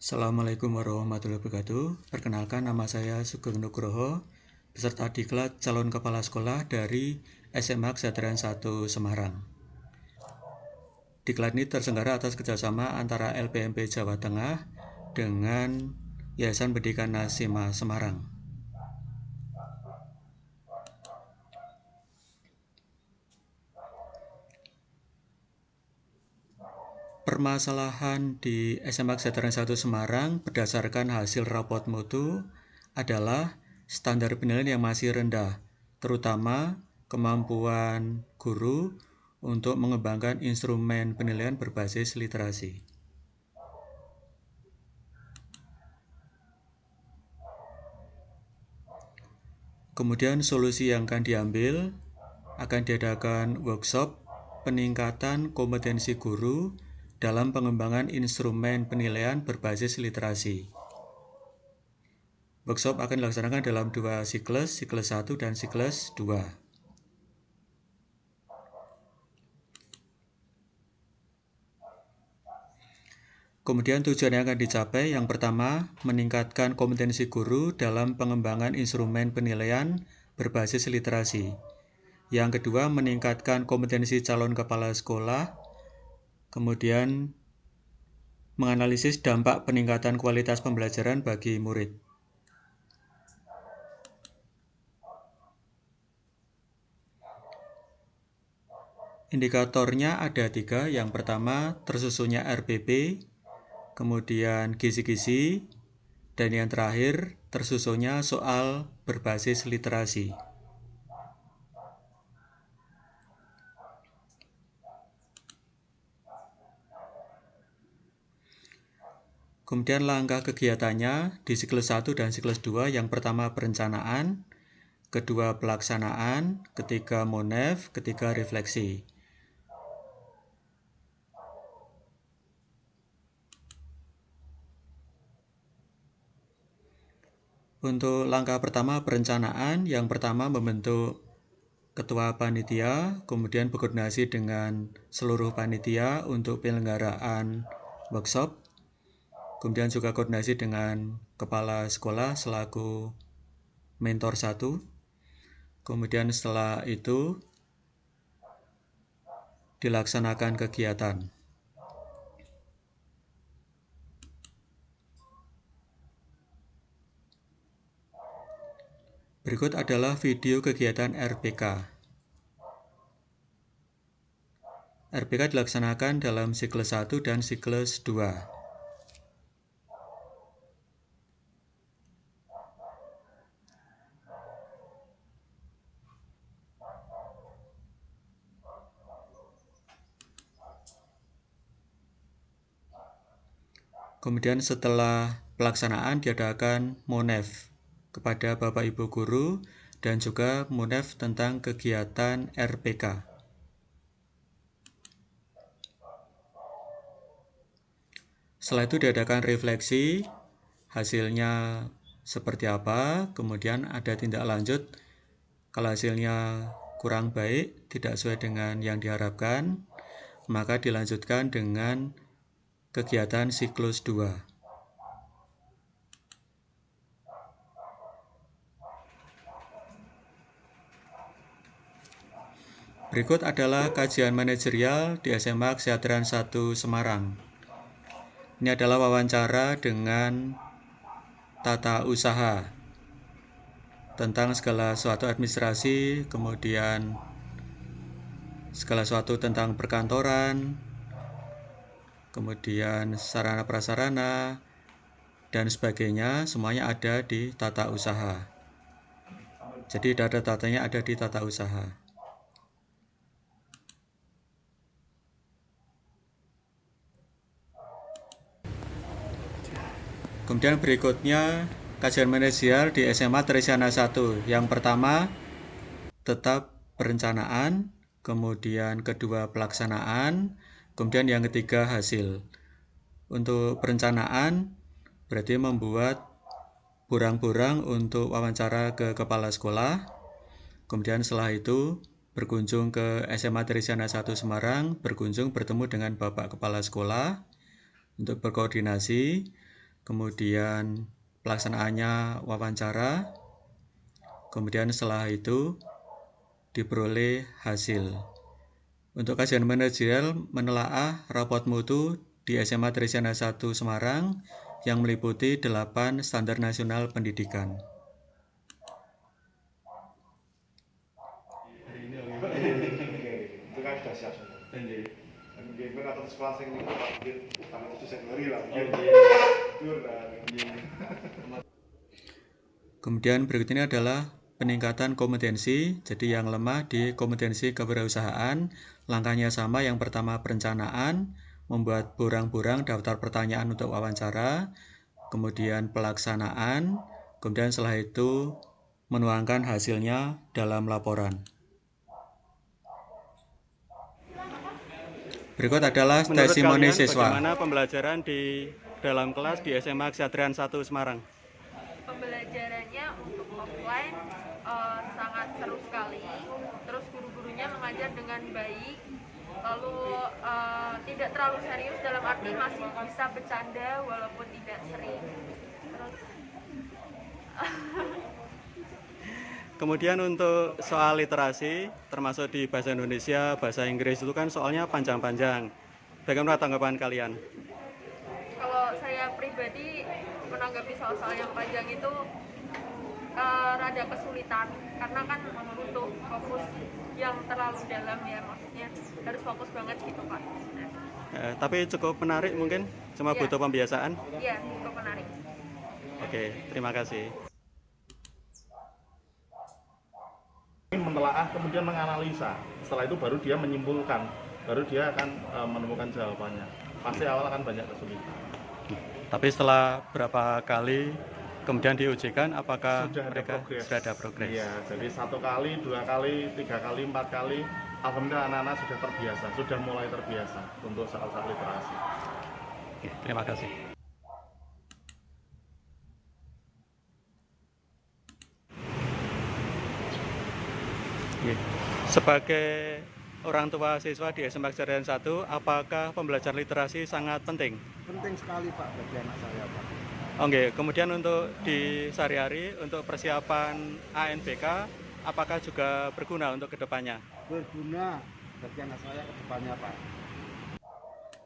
Assalamualaikum warahmatullahi wabarakatuh. Perkenalkan, nama saya Sugeng Nugroho, peserta diklat calon kepala sekolah dari SMA Kesejahteraan 1 Semarang. Diklat ini terselenggara atas kerjasama antara LPMP Jawa Tengah dengan Yayasan Pendidikan Nasima Semarang. Permasalahan di SMA Kesejahteraan 1 Semarang berdasarkan hasil rapot mutu adalah standar penilaian yang masih rendah, terutama kemampuan guru untuk mengembangkan instrumen penilaian berbasis literasi. Kemudian solusi yang akan diambil, akan diadakan workshop peningkatan kompetensi guru dalam pengembangan instrumen penilaian berbasis literasi. Workshop akan dilaksanakan dalam 2 siklus 1 dan siklus 2. Kemudian tujuan yang akan dicapai, yang pertama, meningkatkan kompetensi guru dalam pengembangan instrumen penilaian berbasis literasi. Yang kedua, meningkatkan kompetensi calon kepala sekolah. Kemudian, menganalisis dampak peningkatan kualitas pembelajaran bagi murid. Indikatornya ada 3. Yang pertama, tersusunnya RPP, kemudian gizi-gizi, dan yang terakhir, tersusunnya soal berbasis literasi. Kemudian langkah kegiatannya di siklus 1 dan siklus 2, yang pertama perencanaan, kedua pelaksanaan, ketiga monef, ketiga refleksi. Untuk langkah pertama perencanaan, yang pertama membentuk ketua panitia, kemudian berkoordinasi dengan seluruh panitia untuk penyelenggaraan workshop, kemudian juga koordinasi dengan kepala sekolah selaku mentor 1. Kemudian setelah itu dilaksanakan kegiatan. Berikut adalah video kegiatan RPK. RPK dilaksanakan dalam siklus 1 dan siklus 2. Kemudian setelah pelaksanaan diadakan monef kepada Bapak Ibu Guru dan juga monef tentang kegiatan RPK. Setelah itu diadakan refleksi, hasilnya seperti apa, kemudian ada tindak lanjut kalau hasilnya kurang baik, tidak sesuai dengan yang diharapkan, maka dilanjutkan dengan kegiatan siklus 2. Berikut adalah kajian manajerial di SMA Kesejahteraan 1 Semarang. Ini adalah wawancara dengan tata usaha tentang segala sesuatu administrasi, kemudian segala sesuatu tentang perkantoran, kemudian sarana prasarana, dan sebagainya, semuanya ada di tata usaha. Jadi data-datanya ada di tata usaha. Kemudian berikutnya kajian manajerial di SMA Teresiana 1. Yang pertama tetap perencanaan, kemudian kedua pelaksanaan, kemudian yang ketiga hasil. Untuk perencanaan berarti membuat burang-burang untuk wawancara ke kepala sekolah. Kemudian setelah itu berkunjung ke SMA Teresiana 1 Semarang, bertemu dengan Bapak Kepala Sekolah untuk berkoordinasi. kemudian pelaksanaannya wawancara, kemudian setelah itu diperoleh hasil. Untuk kajian manajerial menelaah rapot mutu di SMA Trisana 1 Semarang yang meliputi 8 standar nasional pendidikan. Itu kan sudah siap semua. Mungkin atau sekolah yang ini mungkin tanggal 7 Februari lah. Kemudian berikut ini adalah peningkatan kompetensi. Jadi yang lemah di kompetensi kewirausahaan, langkahnya sama. Yang pertama perencanaan, membuat borang-borang daftar pertanyaan untuk wawancara, kemudian pelaksanaan, kemudian setelah itu menuangkan hasilnya dalam laporan. Berikut adalah testimoni siswa. Bagaimana pembelajaran di dalam kelas di SMA Kshatrian 1 Semarang? Pembelajarannya untuk offline sangat seru sekali. Terus guru-gurunya mengajar dengan baik. Lalu tidak terlalu serius, dalam arti masih bisa bercanda walaupun tidak sering. Terus Kemudian untuk soal literasi, termasuk di bahasa Indonesia, bahasa Inggris itu kan soalnya panjang-panjang. Bagaimana tanggapan kalian? kalau saya pribadi menanggapi soal-soal yang panjang itu rada kesulitan, karena kan butuh fokus yang terlalu dalam ya, maksudnya harus fokus banget gitu Pak. Tapi cukup menarik mungkin, cuma Iya. butuh pembiasaan. Iya, cukup menarik. Oke, terima kasih. Menelaah kemudian menganalisa, setelah itu baru dia menyimpulkan, baru dia akan menemukan jawabannya. Pasti awal akan banyak kesulitan. Tapi setelah berapa kali kemudian diujikan, apakah Sudah ada mereka progres. sudah ada progres? Iya, jadi 1 kali, 2 kali, 3 kali, 4 kali, alhamdulillah anak-anak sudah terbiasa, sudah mulai terbiasa untuk soal-soal literasi. Oke, terima kasih. Sebagai orang tua siswa di SMA Kshatrian 1, apakah pembelajaran literasi sangat penting? Penting sekali Pak bagi anak saya Pak. Oke, kemudian untuk di sehari-hari, untuk persiapan ANBK, apakah juga berguna untuk kedepannya? Berguna bagi anak saya ke depannya Pak.